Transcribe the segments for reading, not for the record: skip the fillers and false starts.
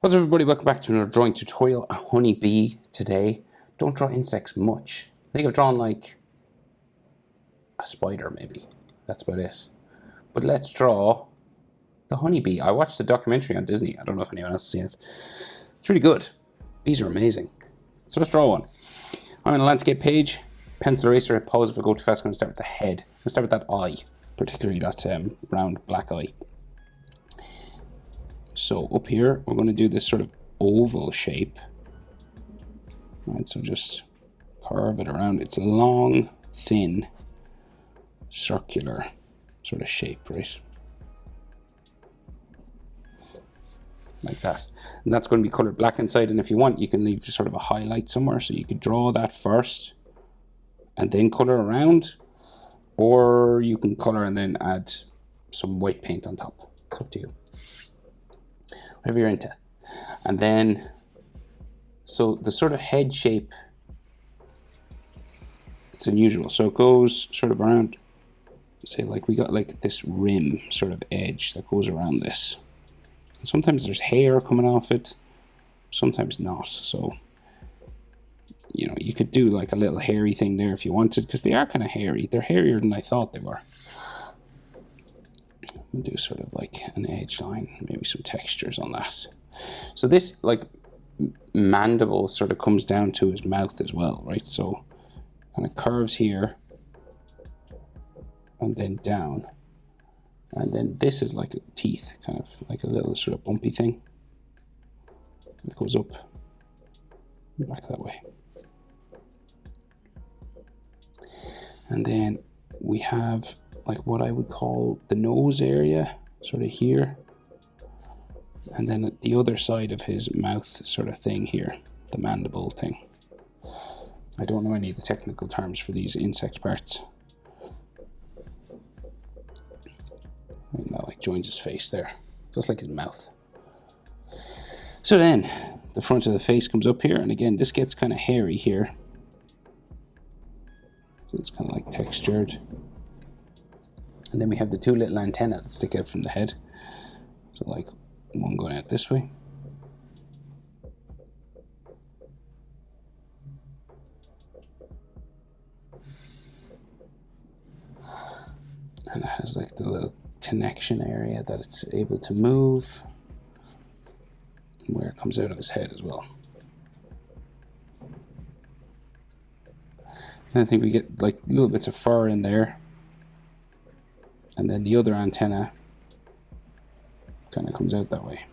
What's up, everybody? Welcome back to another drawing tutorial. A honeybee today. Don't draw insects much. I think I've drawn like a spider maybe. That's about it. But let's draw the honeybee. I watched the documentary on Disney. I don't know if anyone else has seen it. It's really good. Bees are amazing. So let's draw one. I'm on a landscape page. Pencil eraser. Pause if I go too fast. I'm going to start with the head. I'm going to start with that eye. Particularly that round black eye. So up here, we're going to do this sort of oval shape. Right, so just carve it around. It's a long, thin, circular sort of shape, right? Like that. And that's going to be colored black inside. And if you want, you can leave sort of a highlight somewhere. So you could draw that first and then color around. Or you can color and then add some white paint on top. It's up to you. Whatever you're into. And then, so the sort of head shape, it's unusual. So it goes sort of around, say like we got like this rim sort of edge that goes around this. And sometimes there's hair coming off it, sometimes not. So, you know, you could do like a little hairy thing there if you wanted, because they are kind of hairy. They're hairier than I thought they were. We'll do sort of like an edge line, maybe some textures on that. So this like mandible sort of comes down to his mouth as well, right? So kind of curves here and then down. And then this is like teeth, kind of like a little sort of bumpy thing. It goes up and back that way. And then we have like what I would call the nose area, sort of here. And then at the other side of his mouth sort of thing here, the mandible thing. I don't know any of the technical terms for these insect parts. And that like joins his face there, just like his mouth. So then the front of the face comes up here, and again, this gets kind of hairy here. So it's kind of like textured. And then we have the two little antennae that stick out from the head. So like one going out this way. And it has like the little connection area that it's able to move. Where it comes out of his head as well. And I think we get like little bits of fur in there. And then the other antenna kind of comes out that way.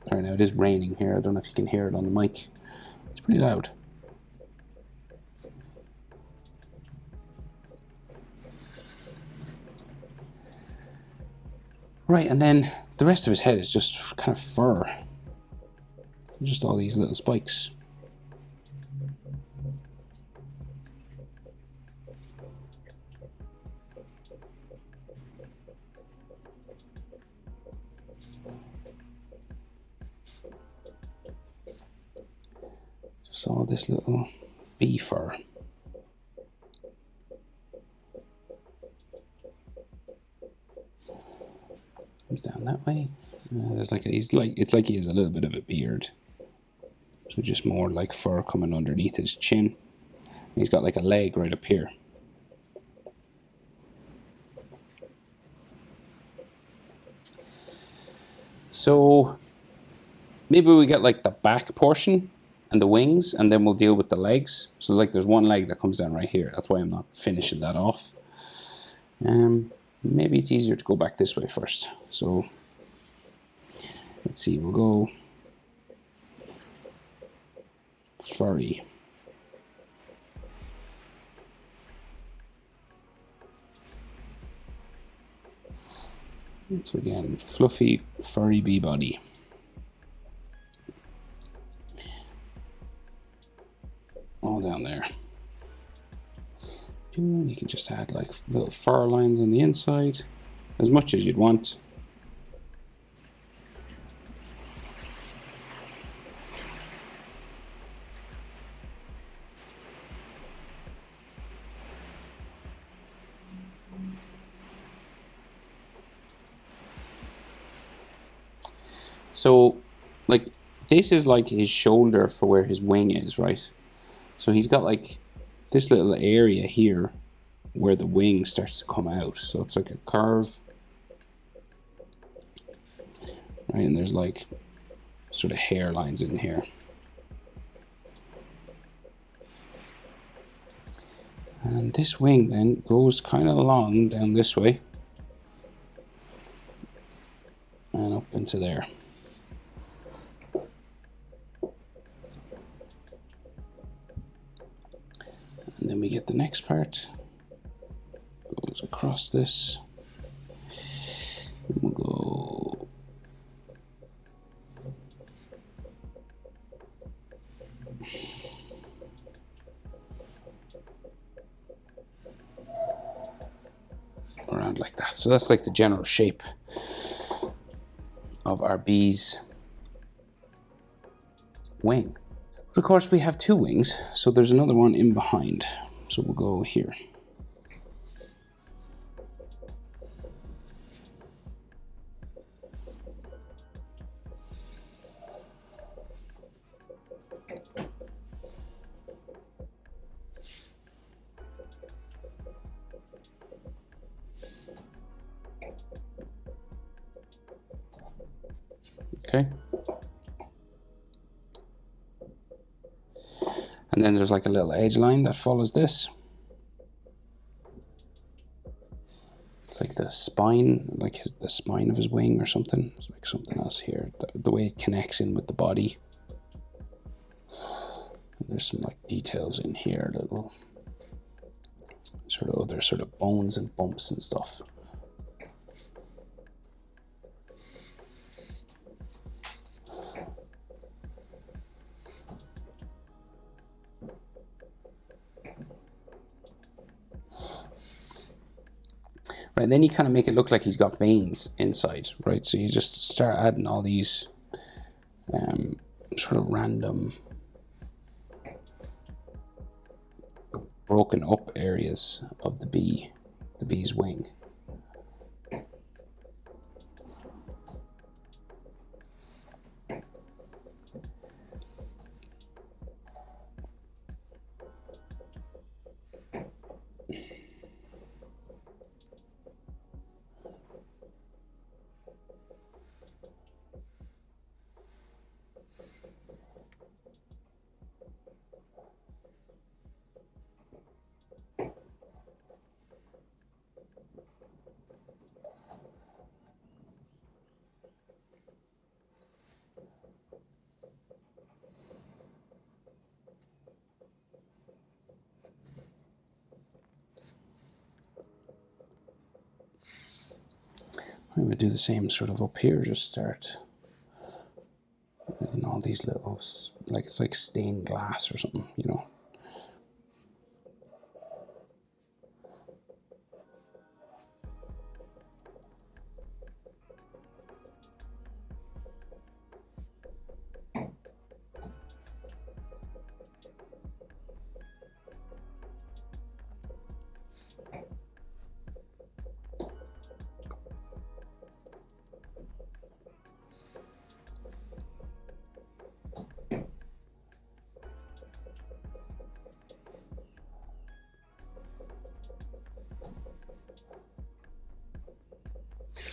Sorry, now it is raining here. I don't know if you can hear it on the mic. It's pretty loud. Right, and then the rest of his head is just kind of fur. Just all these little spikes. Just all this little bee fur. Comes down that way. There's like it's like he has a little bit of a beard. So just more like fur coming underneath his chin. And he's got like a leg right up here. So maybe we get like the back portion and the wings, and then we'll deal with the legs. So it's like there's one leg that comes down right here. That's why I'm not finishing that off. Maybe it's easier to go back this way first. So let's see, we'll go furry. So again, fluffy, furry bee body. All down there. You can just add like little fur lines on the inside, as much as you'd want. So, like, this is like his shoulder for where his wing is, right? So he's got like this little area here where the wing starts to come out. So it's like a curve. Right, and there's like sort of hairlines in here. And this wing then goes kind of long down this way and up into there. And then we get the next part. Goes across this. And we'll go around like that. So that's like the general shape of our bee's wing. But of course we have two wings, so there's another one in behind. So we'll go here. Okay. And then there's like a little edge line that follows this. It's like the spine, like the spine of his wing or something. It's like something else here. The way it connects in with the body. And there's some like details in here, little sort of other sort of bones and bumps and stuff. Right, then you kind of make it look like he's got veins inside, right? So you just start adding all these sort of random broken up areas of the bee's wing. I'm going to do the same sort of up here, just start adding all these little, like it's like stained glass or something, you know.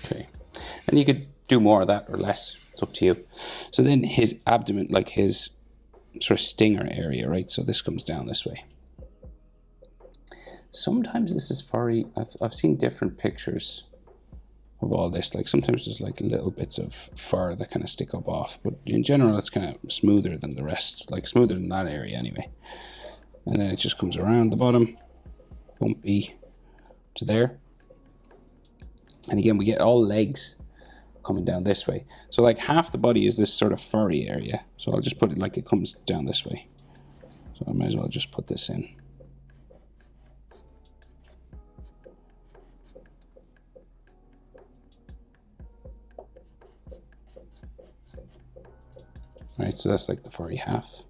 Okay, and you could do more of that or less, it's up to you. So then his abdomen, like his sort of stinger area, right? So this comes down this way. Sometimes this is furry. I've seen different pictures of all this. Like sometimes there's like little bits of fur that kind of stick up off, but in general it's kind of smoother than the rest, like smoother than that area anyway. And then it just comes around the bottom, bumpy to there. And again, we get all legs coming down this way. So like half the body is this sort of furry area. So I'll just put it like it comes down this way. So I might as well just put this in. Right, so that's like the furry half.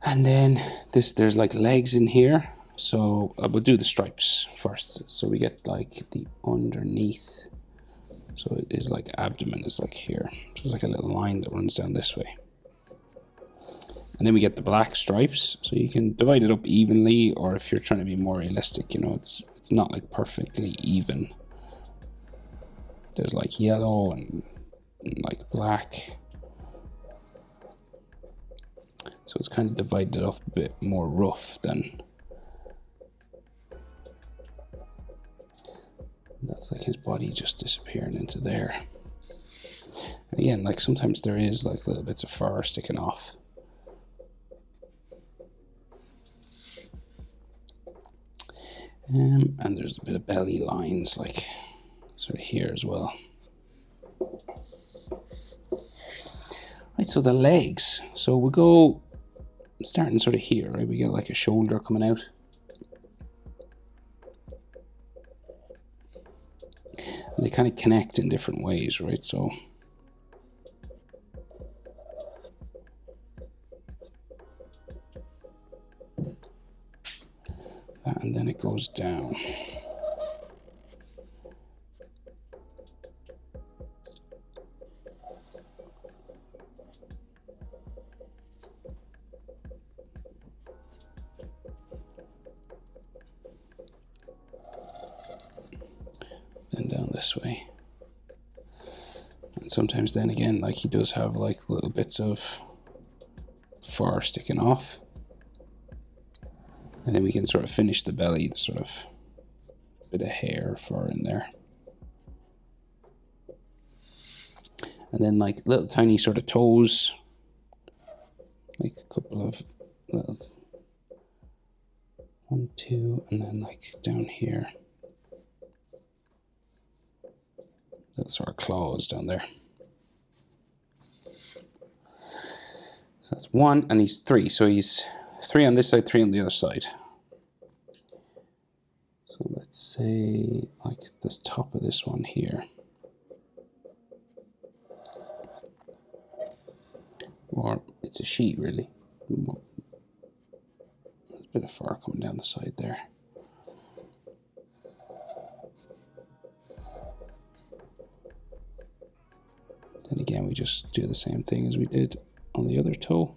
And then there's like legs in here. So we'll do the stripes first. So we get like the underneath So it is like abdomen is like here. So it's like a little line that runs down this way. And then we get the black stripes. So you can divide it up evenly, or if you're trying to be more realistic, you know, it's not like perfectly even. There's like yellow and like black. So it's kind of divided up a bit more rough than. That's like his body just disappearing into there. And again, like sometimes there is like little bits of fur sticking off. And there's a bit of belly lines like sort of here as well. Right, so the legs. So we go starting sort of here, right? We get like a shoulder coming out. And they kind of connect in different ways, right? So that, and then it goes down. Then down this way. And sometimes then again, like he does have like little bits of fur sticking off. And then we can sort of finish the belly, the sort of bit of hair, fur in there. And then like little tiny sort of toes, like a couple of little, 1, 2, and then like down here, little sort of claws down there. So that's 1, and he's 3. So he's 3 on this side, 3 on the other side. So let's say like this top of this one here. Or it's a sheet really. There's a bit of fur coming down the side there. Then again, we just do the same thing as we did on the other toe.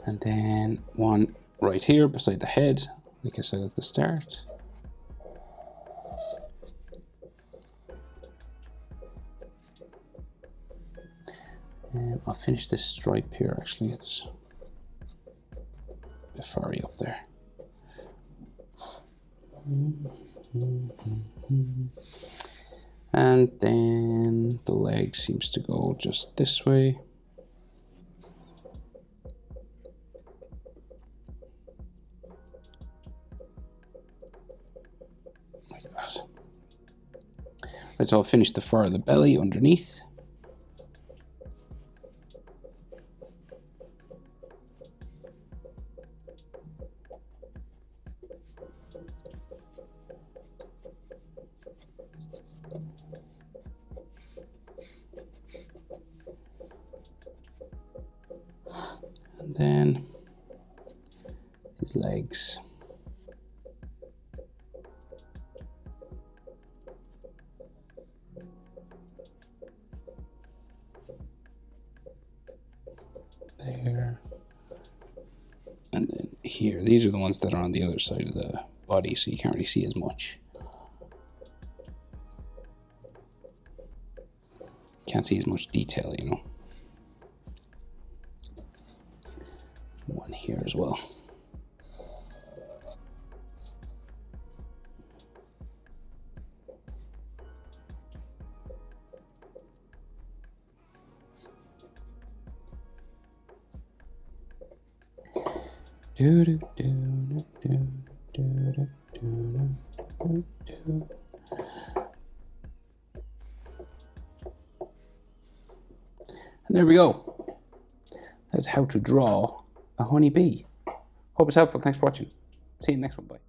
And then 1 right here beside the head, like I said at the start. And I'll finish this stripe here, actually, it's a bit furry up there. And then the leg seems to go just this way. Like that. Right, so I'll finish the fur of the belly underneath. And then his legs. There. And then here. These are the ones that are on the other side of the body, so you can't really see as much. Can't see as much detail, you know. One here as well. Do do do do do do do do. And there we go. That's how to draw a honeybee. Hope it's helpful. Thanks for watching. See you in the next one. Bye.